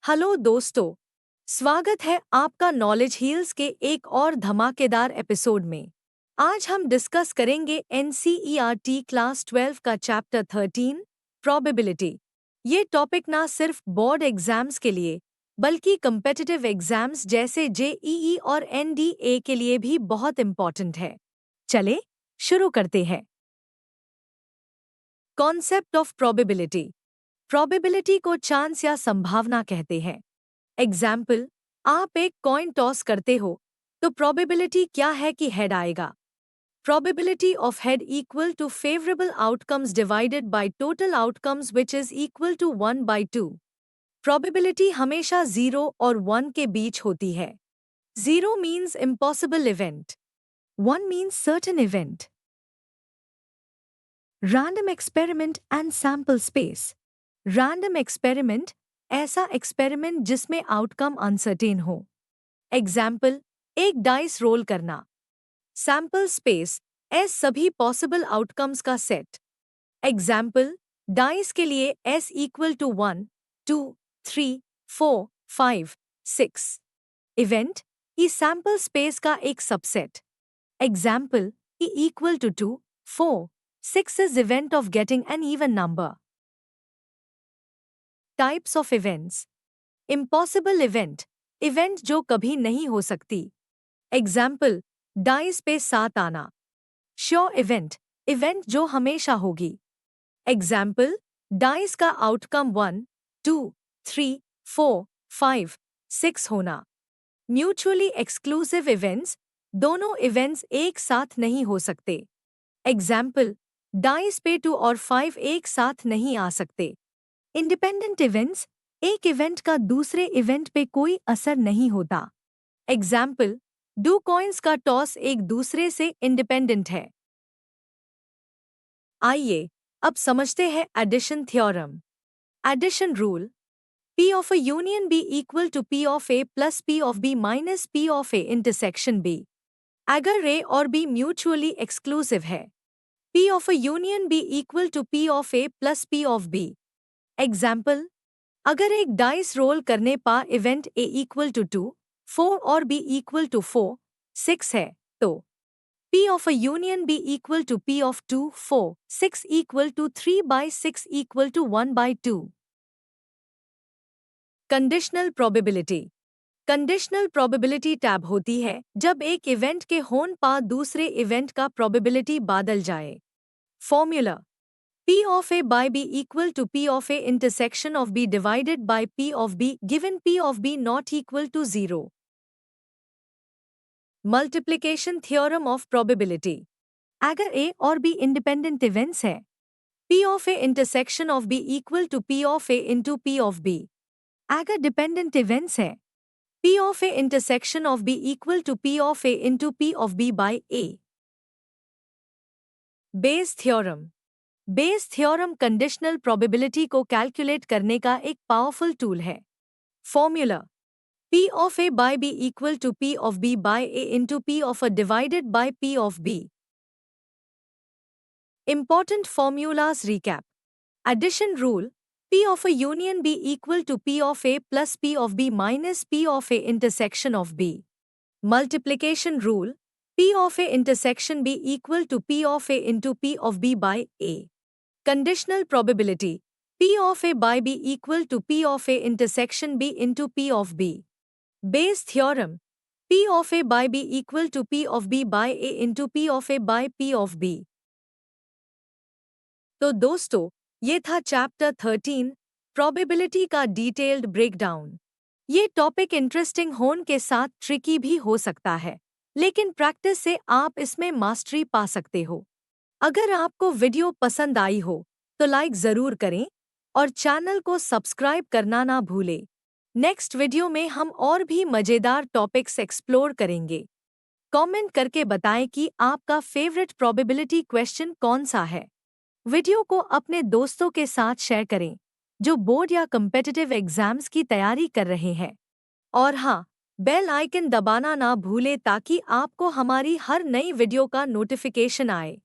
Hello दोस्तों, स्वागत है आपका नॉलेज हील्स के एक और धमाकेदार एपिसोड में। आज हम डिस्कस करेंगे NCERT क्लास 12 का चैप्टर 13 प्रोबेबिलिटी। ये टॉपिक ना सिर्फ बोर्ड एग्जाम्स के लिए बल्कि कम्पिटिटिव एग्जाम्स जैसे JEE और NDA के लिए भी बहुत इम्पॉर्टेंट है। चले शुरू करते हैं। Concept of probability. प्रोबेबिलिटी को चांस या संभावना कहते हैं। एग्जाम्पल, आप एक कॉइन टॉस करते हो तो प्रोबेबिलिटी क्या है कि हेड आएगा। Probability of head equal to favourable outcomes divided by total outcomes which is equal to 1/2। Probability हमेशा 0 और 1 के बीच होती है। 0 means impossible event, 1 means certain event. Random experiment and sample space. Random experiment ऐसा एक्सपेरिमेंट जिसमें outcome uncertain हो। Example, एक डाइस रोल करना। सैंपल स्पेस एस सभी पॉसिबल आउटकम्स का सेट। एग्जाम्पल, डाइस के लिए S equal to 1, 2, 3, 4, 5, 6। Event E sample space का एक subset. Example, E equal to 2, 4, 6 is event of getting an even number. Types of events. Impossible event, event जो कभी नहीं हो सकती। एग्जाम्पल, डाइस पे 7 आना। श्योर इवेंट, इवेंट जो हमेशा होगी। एग्जाम्पल, डाइस का आउटकम 1, 2, 3, 4, 5, 6 होना। म्यूचुअली एक्सक्लूसिव इवेंट्स, दोनों इवेंट्स एक साथ नहीं हो सकते। एग्जाम्पल, डाइस पे 2 और 5 एक साथ नहीं आ सकते। इंडिपेंडेंट इवेंट्स, एक इवेंट का दूसरे इवेंट पे कोई असर नहीं होता। एग्जाम्पल, 2 कॉइन्स का टॉस एक दूसरे से इंडिपेंडेंट है। आइए अब समझते हैं addition theorem. Addition rule. P of a union B equal to P of A plus P of B minus P of A intersection B। अगर A और B म्यूचुअली एक्सक्लूसिव है, P of a union B equal to P of A plus P of B। Example, अगर एक dice role करने पर event A equal to 2, 4 और B equal to 4, 6 है, तो P of a union B equal to P of 2, 4, 6 equal to 3/6 equal to 1/2। Conditional probability. Conditional probability tab होती है जब एक इवेंट के होने पर दूसरे इवेंट का प्रोबेबिलिटी बदल जाए। Formula, P of A by B equal to P of A intersection of B divided by P of B given P of B not equal to 0। Multiplication theorem of probability. अगर A और B independent events है, P of A intersection of B equal to P of A into P of B। अगर dependent events है, P of A intersection of B equal to P of A into P of B by A। Bayes theorem. Bayes theorem conditional probability को calculate करने का एक powerful tool है। Formula, P of A by B equal to P of B by A into P of A divided by P of B। Important formulas recap। Addition rule, P of a union B equal to P of A plus P of B minus P of A intersection of B। Multiplication rule, P of A intersection B equal to P of A into P of B by A। Conditional probability, P of A by B equal to P of A intersection B into P of B। Bayes theorem, P of A by B equal to P of B by A into P of A by P of B। तो दोस्तों, ये था chapter 13 probability का detailed breakdown. ये topic interesting होने के साथ tricky भी हो सकता है, लेकिन प्रैक्टिस से आप इसमें मास्टरी पा सकते हो। अगर आपको वीडियो पसंद आई हो तो लाइक ज़रूर करें और चैनल को सब्सक्राइब करना ना भूलें। नेक्स्ट वीडियो में हम और भी मज़ेदार टॉपिक्स एक्सप्लोर करेंगे। कमेंट करके बताएं कि आपका फेवरेट प्रोबेबिलिटी क्वेश्चन कौन सा है। वीडियो को अपने दोस्तों के साथ शेयर करें जो बोर्ड या कम्पिटिटिव एग्जाम्स की तैयारी कर रहे हैं। और हाँ, बेल आइकन दबाना ना भूलें ताकि आपको हमारी हर नई वीडियो का नोटिफिकेशन आए।